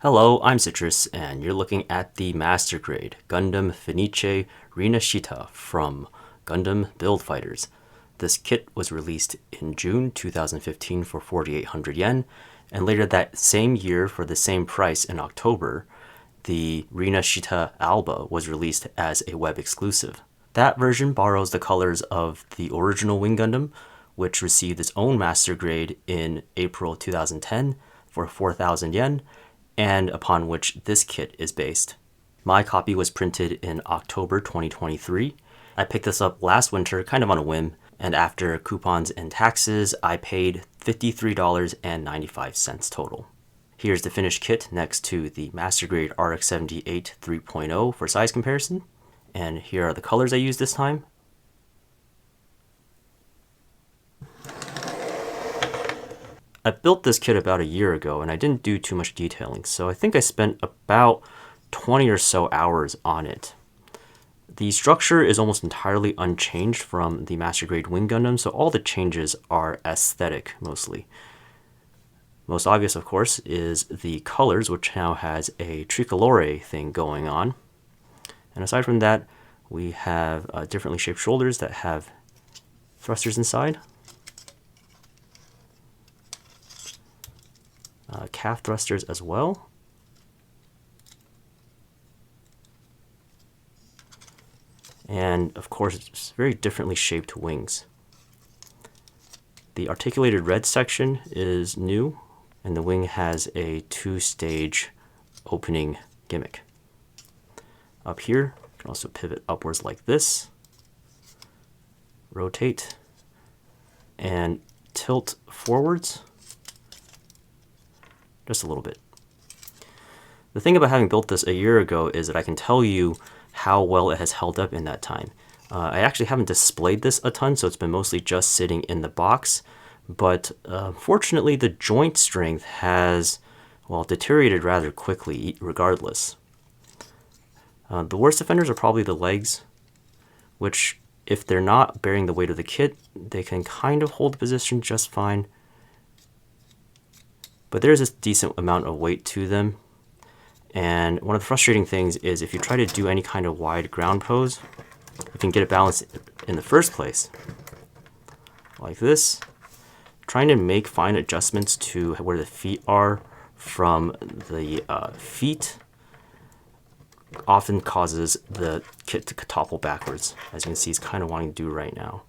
Hello, I'm Citrus, and you're looking at the Master Grade Gundam Fenice Rinascita from Gundam Build Fighters. This kit was released in June 2015 for 4,800 yen, and later that same year for the same price in October, the Rinascita Alba was released as a web exclusive. That version borrows the colors of the original Wing Gundam, which received its own Master Grade in April 2010 for 4,000 yen, and upon which this kit is based. My copy was printed in October 2023. I picked this up last winter kind of on a whim, and after coupons and taxes, I paid $53.95 total. Here's the finished kit next to the Master Grade RX-78 3.0 for size comparison. And here are the colors I used this time. I built this kit about a year ago and I didn't do too much detailing, so I think I spent about 20 or so hours on it. The structure is almost entirely unchanged from the Master Grade Wing Gundam, so all the changes are aesthetic mostly. Most obvious, of course, is the colors, which now has a tricolore thing going on. And aside from that, we have differently shaped shoulders that have thrusters inside. Calf thrusters as well. And of course, it's very differently shaped wings. The articulated red section is new, and the wing has a two-stage opening gimmick. Up here, you can also pivot upwards like this, rotate, and tilt forwards just a little bit. The thing about having built this a year ago is that I can tell you how well it has held up in that time. I actually haven't displayed this a ton, so it's been mostly just sitting in the box, but fortunately the joint strength has, well, deteriorated rather quickly regardless. The worst offenders are probably the legs, which if they're not bearing the weight of the kit, they can kind of hold the position just fine. But there's a decent amount of weight to them. And one of the frustrating things is if you try to do any kind of wide ground pose, you can get it balanced in the first place, like this. Trying to make fine adjustments to where the feet are from the feet often causes the kit to topple backwards, as you can see it's kind of wanting to do right now.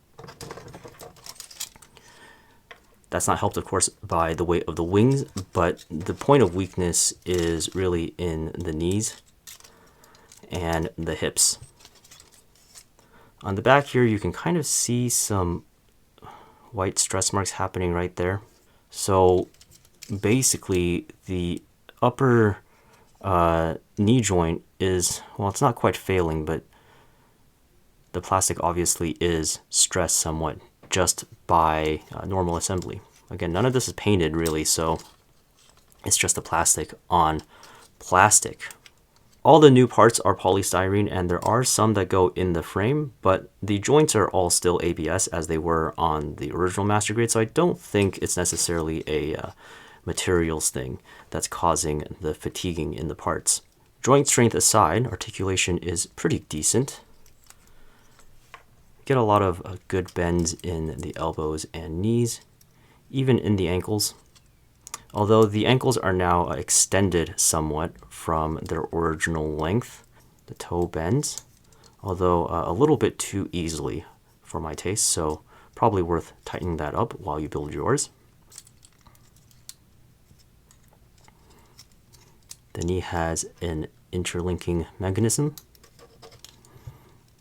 That's not helped, of course, by the weight of the wings, but the point of weakness is really in the knees and the hips. On the back here, you can kind of see some white stress marks happening right there. So basically, the upper knee joint is, well, it's not quite failing, but the plastic obviously is stressed somewhat just by normal assembly. Again, none of this is painted really, so it's just the plastic on plastic. All the new parts are polystyrene, and there are some that go in the frame, but the joints are all still ABS as they were on the original Master Grade, so I don't think it's necessarily a materials thing that's causing the fatiguing in the parts. Joint strength aside, articulation is pretty decent. Get a lot of good bends in the elbows and knees, even in the ankles. Although the ankles are now extended somewhat from their original length, the toe bends, although a little bit too easily for my taste, so probably worth tightening that up while you build yours. The knee has an interlinking mechanism,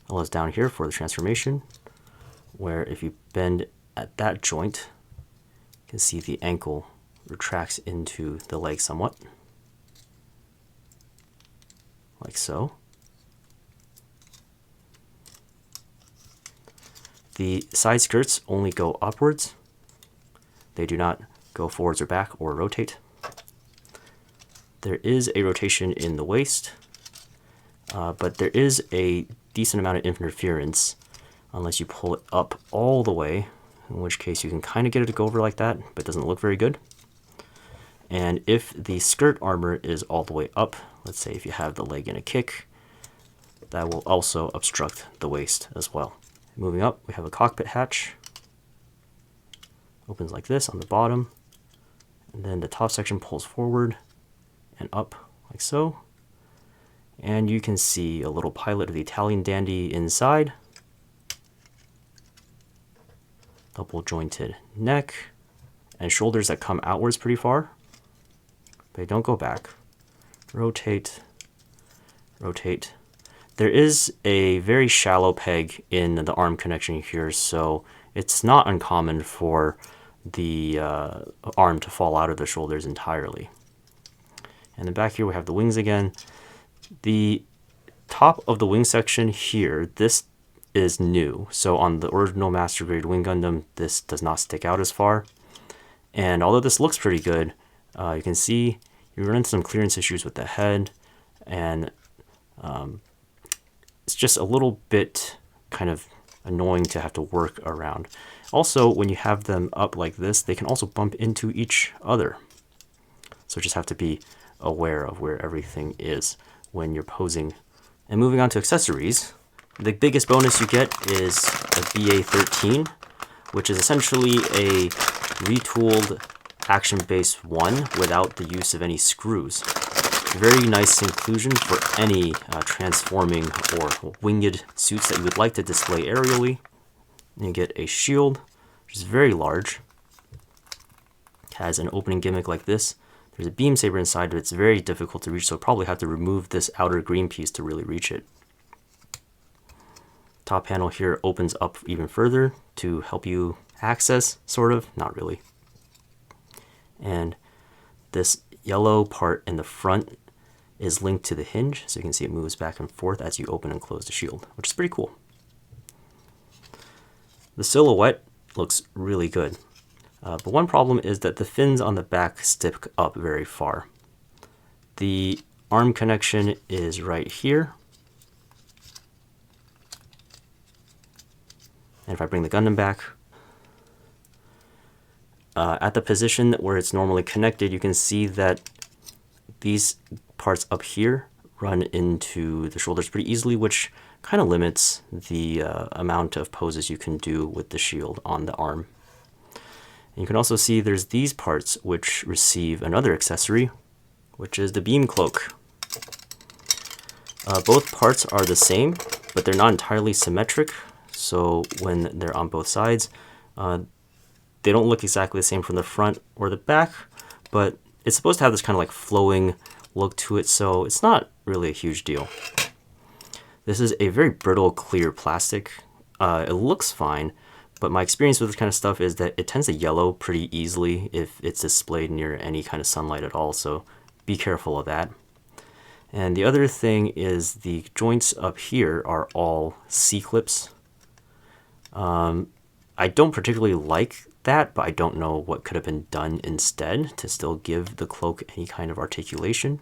as well as down here for the transformation, where if you bend at that joint, you can see the ankle retracts into the leg somewhat, like so. The side skirts only go upwards. They do not go forwards or back or rotate. There is a rotation in the waist, but there is a decent amount of interference unless you pull it up all the way, in which case you can kind of get it to go over like that, but it doesn't look very good. And if the skirt armor is all the way up, let's say if you have the leg in a kick, that will also obstruct the waist as well. Moving up, we have a cockpit hatch. Opens like this on the bottom, and then the top section pulls forward and up like so. And you can see a little pilot of the Italian dandy inside. Double jointed neck and shoulders that come outwards pretty far. They don't go back. Rotate, rotate. There is a very shallow peg in the arm connection here, so it's not uncommon for the arm to fall out of the shoulders entirely. And then back here we have the wings again. The top of the wing section here, this is new. So on the original Master Grade Wing Gundam, this does not stick out as far. And although this looks pretty good, you can see you run into some clearance issues with the head, and it's just a little bit kind of annoying to have to work around. Also, when you have them up like this, they can also bump into each other. So just have to be aware of where everything is when you're posing. And moving on to accessories, the biggest bonus you get is a BA-13, which is essentially a retooled Action Base 1 without the use of any screws. Very nice inclusion for any transforming or winged suits that you would like to display aerially. And you get a shield, which is very large. It has an opening gimmick like this. There's a beam saber inside, but it's very difficult to reach, so probably have to remove this outer green piece to really reach it. Top panel here opens up even further to help you access, sort of, not really. And this yellow part in the front is linked to the hinge, so you can see it moves back and forth as you open and close the shield, which is pretty cool. The silhouette looks really good, but one problem is that the fins on the back stick up very far. The arm connection is right here, and if I bring the Gundam back, at the position where it's normally connected, you can see that these parts up here run into the shoulders pretty easily, which kind of limits the amount of poses you can do with the shield on the arm. And you can also see there's these parts which receive another accessory, which is the beam cloak. Both parts are the same, but they're not entirely symmetric, so when they're on both sides, they don't look exactly the same from the front or the back, but it's supposed to have this kind of like flowing look to it, so it's not really a huge deal. This is a very brittle, clear plastic. It looks fine, but my experience with this kind of stuff is that it tends to yellow pretty easily if it's displayed near any kind of sunlight at all, so be careful of that. And the other thing is the joints up here are all C-clips. I don't particularly like that, but I don't know what could have been done instead to still give the cloak any kind of articulation.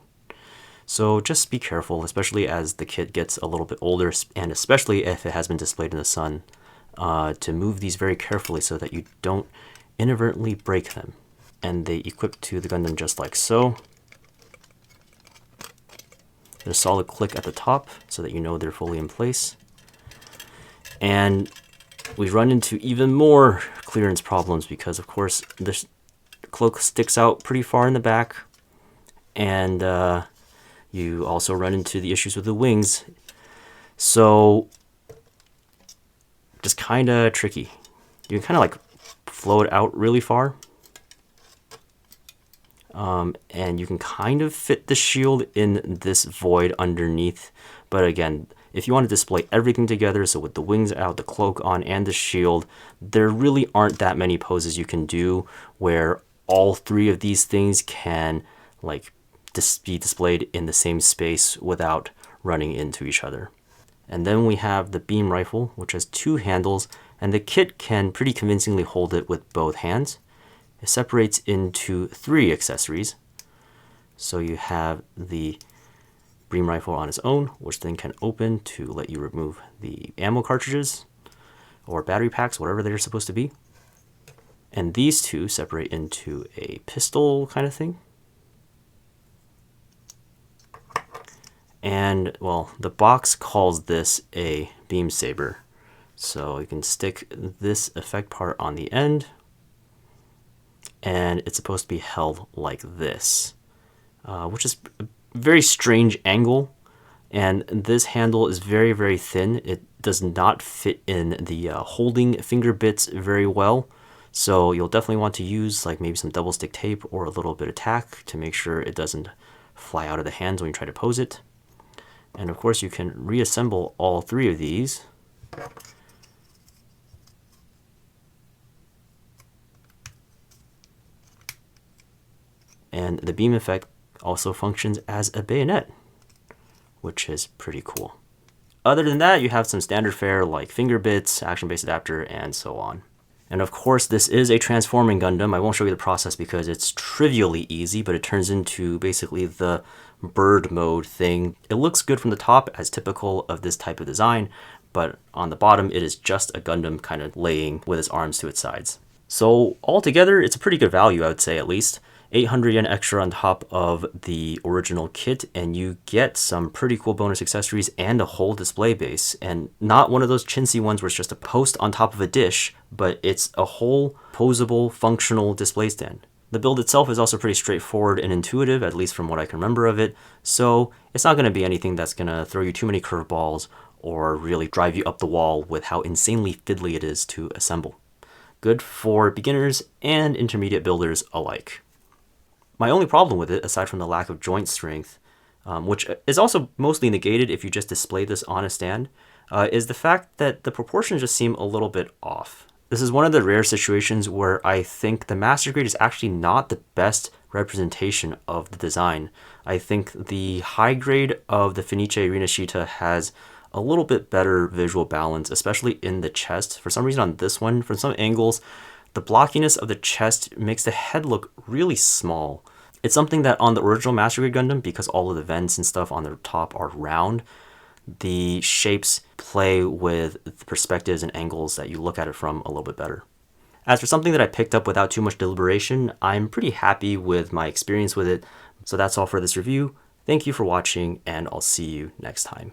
So just be careful, especially as the kit gets a little bit older, and especially if it has been displayed in the sun, to move these very carefully so that you don't inadvertently break them. And they equip to the Gundam just like so. There's a solid click at the top so that you know they're fully in place. And we run into even more clearance problems because, of course, this cloak sticks out pretty far in the back, and you also run into the issues with the wings. So just kind of tricky. You can kind of like flow it out really far, and you can kind of fit the shield in this void underneath, but again, if you want to display everything together, so with the wings out, the cloak on, and the shield, there really aren't that many poses you can do where all three of these things can like be displayed in the same space without running into each other. And then we have the beam rifle, which has two handles, and the kit can pretty convincingly hold it with both hands. It separates into three accessories. So you have the beam rifle on its own, which then can open to let you remove the ammo cartridges or battery packs, whatever they're supposed to be. And these two separate into a pistol kind of thing. And well, the box calls this a beam saber. So you can stick this effect part on the end, and it's supposed to be held like this, which is a very strange angle. And this handle is very, very thin. It does not fit in the holding finger bits very well. So you'll definitely want to use like maybe some double stick tape or a little bit of tack to make sure it doesn't fly out of the hands when you try to pose it. And of course you can reassemble all three of these. And the beam effect also functions as a bayonet, which is pretty cool. Other than that, you have some standard fare like finger bits, action-based adapter, and so on. And of course, this is a transforming Gundam. I won't show you the process because it's trivially easy, but it turns into basically the bird mode thing. It looks good from the top, as typical of this type of design, but on the bottom, it is just a Gundam kind of laying with its arms to its sides. So altogether, it's a pretty good value, I would say, at least. 800 yen extra on top of the original kit, and you get some pretty cool bonus accessories and a whole display base. And not one of those chintzy ones where it's just a post on top of a dish, but it's a whole posable, functional display stand. The build itself is also pretty straightforward and intuitive, at least from what I can remember of it, so it's not going to be anything that's going to throw you too many curveballs or really drive you up the wall with how insanely fiddly it is to assemble. Good for beginners and intermediate builders alike. My only problem with it, aside from the lack of joint strength, which is also mostly negated if you just display this on a stand, is the fact that the proportions just seem a little bit off. This is one of the rare situations where I think the Master Grade is actually not the best representation of the design. I think the high grade of the Fenice Rinascita has a little bit better visual balance, especially in the chest. For some reason on this one, from some angles, the blockiness of the chest makes the head look really small. It's something that on the original Master Grade Gundam, because all of the vents and stuff on the top are round, the shapes play with the perspectives and angles that you look at it from a little bit better. As for something that I picked up without too much deliberation, I'm pretty happy with my experience with it. So that's all for this review. Thank you for watching, and I'll see you next time.